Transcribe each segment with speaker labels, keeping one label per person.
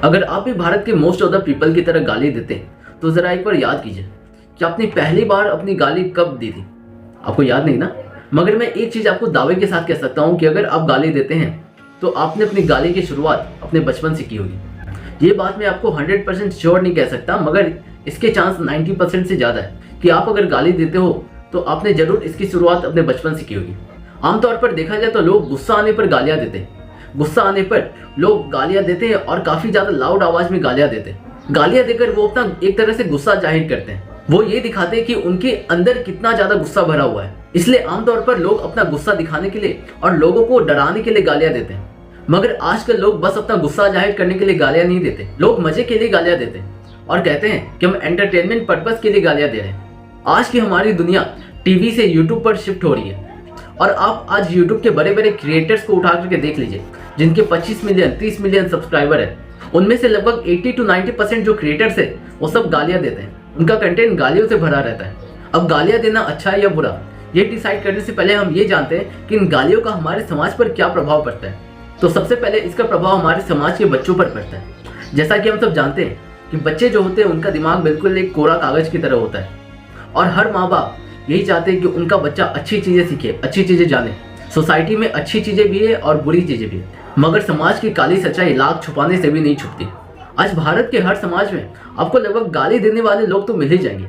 Speaker 1: अगर आप भी भारत के मोस्ट ऑफ द पीपल की तरह गाली देते हैं तो ज़रा एक बार याद कीजिए कि आपने पहली बार अपनी गाली कब दी थी। आपको याद नहीं ना? मगर मैं एक चीज़ आपको दावे के साथ कह सकता हूँ कि अगर आप गाली देते हैं तो आपने अपनी गाली की शुरुआत अपने बचपन से की होगी। ये बात मैं आपको 100% श्योर नहीं कह सकता, मगर इसके चांस 90% से ज़्यादा है कि आप अगर गाली देते हो तो आपने ज़रूर इसकी शुरुआत अपने बचपन से की होगी। आमतौर पर देखा जाए तो लोग गुस्सा आने पर गालियाँ देते हैं। गुस्सा आने पर लोग गालियाँ देते हैं और काफ़ी ज़्यादा लाउड आवाज़ में गालियाँ देते हैं। गालियाँ देकर वो अपना एक तरह से गुस्सा जाहिर करते हैं। वो ये दिखाते हैं कि उनके अंदर कितना ज़्यादा गुस्सा भरा हुआ है। इसलिए आमतौर पर लोग अपना गुस्सा दिखाने के लिए और लोगों को डराने के लिए गालियाँ देते हैं। मगर आजकल लोग बस अपना गुस्सा जाहिर करने के लिए गालियाँ नहीं देते, लोग मजे के लिए गालियाँ देते हैं और कहते हैं कि हम एंटरटेनमेंट पर्पस के लिए गालियाँ दे रहे हैं। आज की हमारी दुनिया टीवी से यूट्यूब पर शिफ्ट हो रही है और आप आज यूट्यूब के बड़े बड़े क्रिएटर्स को उठा करके देख लीजिए जिनके 25 मिलियन 30 मिलियन सब्सक्राइबर है। उनमें से लगभग 80 to 90% जो क्रिएटर्स है वो सब गालियाँ देते हैं। उनका कंटेंट गालियों से भरा रहता है। अब गालियाँ देना अच्छा है या बुरा, ये डिसाइड करने से पहले हम ये जानते हैं कि इन गालियों का हमारे समाज पर क्या प्रभाव पड़ता है। तो सबसे पहले इसका प्रभाव हमारे समाज के बच्चों पर पड़ता है। जैसा कि हम सब जानते हैं कि बच्चे जो होते हैं उनका दिमाग बिल्कुल एक कोरा कागज की तरह होता है और हर माँ बाप यही चाहते हैं कि उनका बच्चा अच्छी चीज़ें सीखे, अच्छी चीज़ें जाने। सोसाइटी में अच्छी चीज़ें भी है और बुरी चीज़ें भी है, मगर समाज की काली सच्चाई लाख छुपाने से भी नहीं छुपती। आज भारत के हर समाज में आपको लगभग गाली देने वाले लोग तो मिल ही जाएंगे।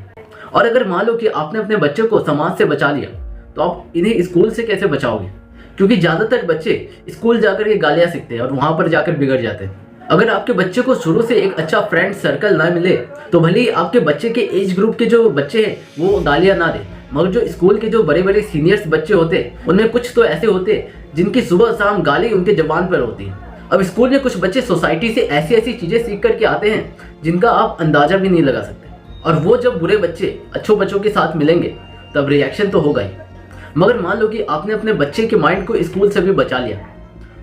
Speaker 1: और अगर मान लो कि आपने अपने बच्चे को समाज से बचा लिया तो आप इन्हें स्कूल से कैसे बचाओगे? क्योंकि ज़्यादातर बच्चे स्कूल जाकर के गालियाँ सीखते हैं और वहाँ पर जाकर बिगड़ जाते हैं। अगर आपके बच्चे को शुरू से एक अच्छा फ्रेंड सर्कल ना मिले तो भले ही आपके बच्चे के एज ग्रुप के जो बच्चे हैं वो गालियाँ ना दे, मगर जो स्कूल के जो बड़े बड़े सीनियर्स बच्चे होते हैं उनमें कुछ तो ऐसे होते हैं जिनकी सुबह शाम गाली उनके जबान पर होती है। अब स्कूल में कुछ बच्चे सोसाइटी से ऐसी ऐसी चीज़ें सीख करके आते हैं जिनका आप अंदाजा भी नहीं लगा सकते, और वो जब बुरे बच्चे अच्छों बच्चों के साथ मिलेंगे तब रिएक्शन तो होगा ही। मगर मान लो कि आपने अपने बच्चे के माइंड को स्कूल से भी बचा लिया,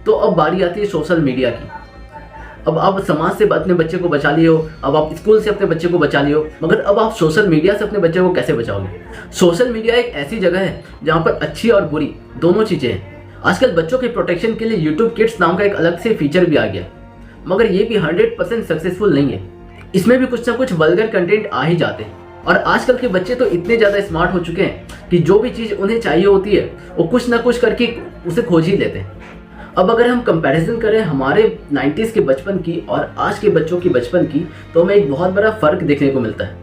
Speaker 1: तो अब बारी आती है सोशल मीडिया की। अब आप समाज से अपने बच्चे को बचा लिए हो, अब आप स्कूल से अपने बच्चे को बचा लिए हो, मगर अब आप सोशल मीडिया से अपने बच्चे को कैसे बचाओगे? सोशल मीडिया एक ऐसी जगह है जहाँ पर अच्छी और बुरी दोनों चीज़ें हैं। आजकल बच्चों के प्रोटेक्शन के लिए यूट्यूब किड्स नाम का एक अलग से फीचर भी आ गया, मगर ये भी 100% सक्सेसफुल नहीं है। इसमें भी कुछ ना कुछ वल्गर कंटेंट आ ही जाते हैं और आजकल के बच्चे तो इतने ज़्यादा स्मार्ट हो चुके हैं कि जो भी चीज़ उन्हें चाहिए होती है वो कुछ ना कुछ करके उसे खोज ही लेते हैं। अब अगर हम कंपैरिजन करें हमारे 90s के बचपन की और आज के बच्चों की बचपन की, तो हमें एक बहुत बड़ा फ़र्क देखने को मिलता है।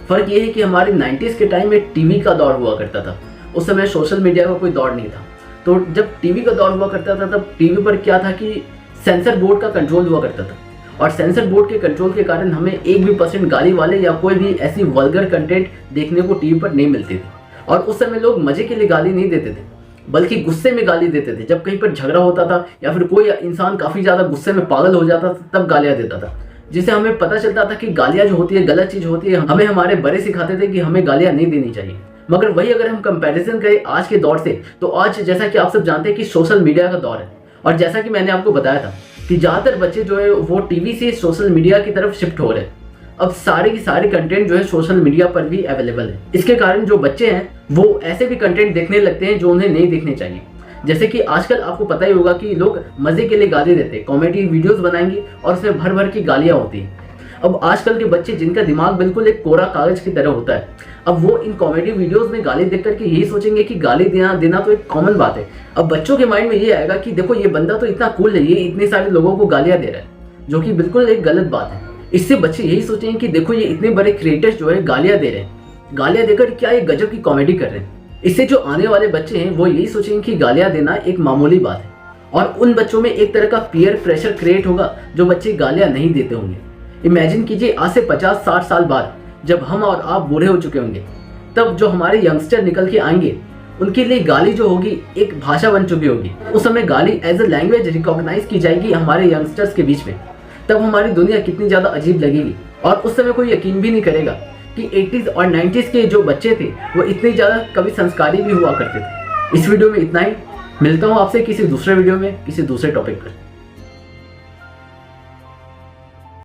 Speaker 1: फ़र्क ये है कि हमारे 90s के टाइम में टीवी का दौर हुआ करता था। उस समय सोशल मीडिया का कोई दौर नहीं था। तो जब टीवी का दौर हुआ करता था तब टीवी पर क्या था कि सेंसर बोर्ड का कंट्रोल हुआ करता था, और सेंसर बोर्ड के कंट्रोल के कारण हमें 1% गाली वाले या कोई भी ऐसी वल्गर कंटेंट देखने को टीवी पर नहीं मिलती थी। और उस समय लोग मजे के लिए गाली नहीं देते थे, बल्कि गुस्से में गाली देते थे। जब कहीं पर झगड़ा होता था या फिर कोई इंसान काफ़ी ज़्यादा गुस्से में पागल हो जाता था तब गालियाँ देता था, जिससे हमें पता चलता था कि गालियाँ जो होती है गलत चीज़ होती है। हमें हमारे बड़े सिखाते थे कि हमें गालियाँ नहीं देनी चाहिए। मगर वही अगर हम कंपैरिजन करें आज के दौर से, तो आज जैसा कि आप सब जानते हैं कि सोशल मीडिया का दौर है, और जैसा कि मैंने आपको बताया था कि ज़्यादातर बच्चे जो है वो टीवी से सोशल मीडिया की तरफ शिफ्ट हो रहे हैं। अब सारे के सारे कंटेंट जो है सोशल मीडिया पर भी अवेलेबल है। इसके कारण जो बच्चे हैं वो ऐसे भी कंटेंट देखने लगते हैं जो उन्हें नहीं देखने चाहिए। जैसे कि आजकल आपको पता ही होगा कि लोग मजे के लिए गाली देते हैं, कॉमेडी वीडियोस बनाएंगे और उसमें भर भर की गालियाँ होती हैं। अब आजकल के बच्चे जिनका दिमाग बिल्कुल एक कोरा कागज की तरह होता है, अब वो इन कॉमेडी वीडियोस में गाली देख करके यही सोचेंगे कि गाली देना तो एक कॉमन बात है। अब बच्चों के माइंड में ये आएगा कि देखो ये बंदा तो इतना कूल है, ये इतने सारे लोगों को गालियाँ दे रहा है, जो कि बिल्कुल एक गलत बात है। इससे बच्चे यही सोचेंगे कि देखो ये इतने बड़े क्रिएटर्स जो है गालियाँ दे रहे हैं, गालियाँ देकर क्या ये गजब की कॉमेडी कर रहे हैं। इससे जो आने वाले बच्चे हैं वो यही सोचेंगे कि गालियाँ देना एक मामूली बात है, और उन बच्चों में एक तरह का पीयर प्रेशर क्रिएट होगा जो बच्चे गालियाँ नहीं देते होंगे। इमेजिन कीजिए आज से 50-60 साल बाद जब हम और आप बूढ़े हो चुके होंगे, तब जो हमारे यंगस्टर निकल के आएंगे उनके लिए गाली जो होगी एक भाषा बन चुकी होगी। उस समय गाली एज ए लैंग्वेज रिकॉग्नाइज की जाएगी हमारे यंगस्टर्स के बीच में। तब हमारी दुनिया कितनी ज़्यादा अजीब लगेगी, और उस समय कोई यकीन भी नहीं करेगा कि 80s और 90s के जो बच्चे थे वो इतने ज़्यादा कभी संस्कारी भी हुआ करते थे। इस वीडियो में इतना ही। मिलता हूँ आपसे किसी दूसरे वीडियो में किसी दूसरे टॉपिक पर।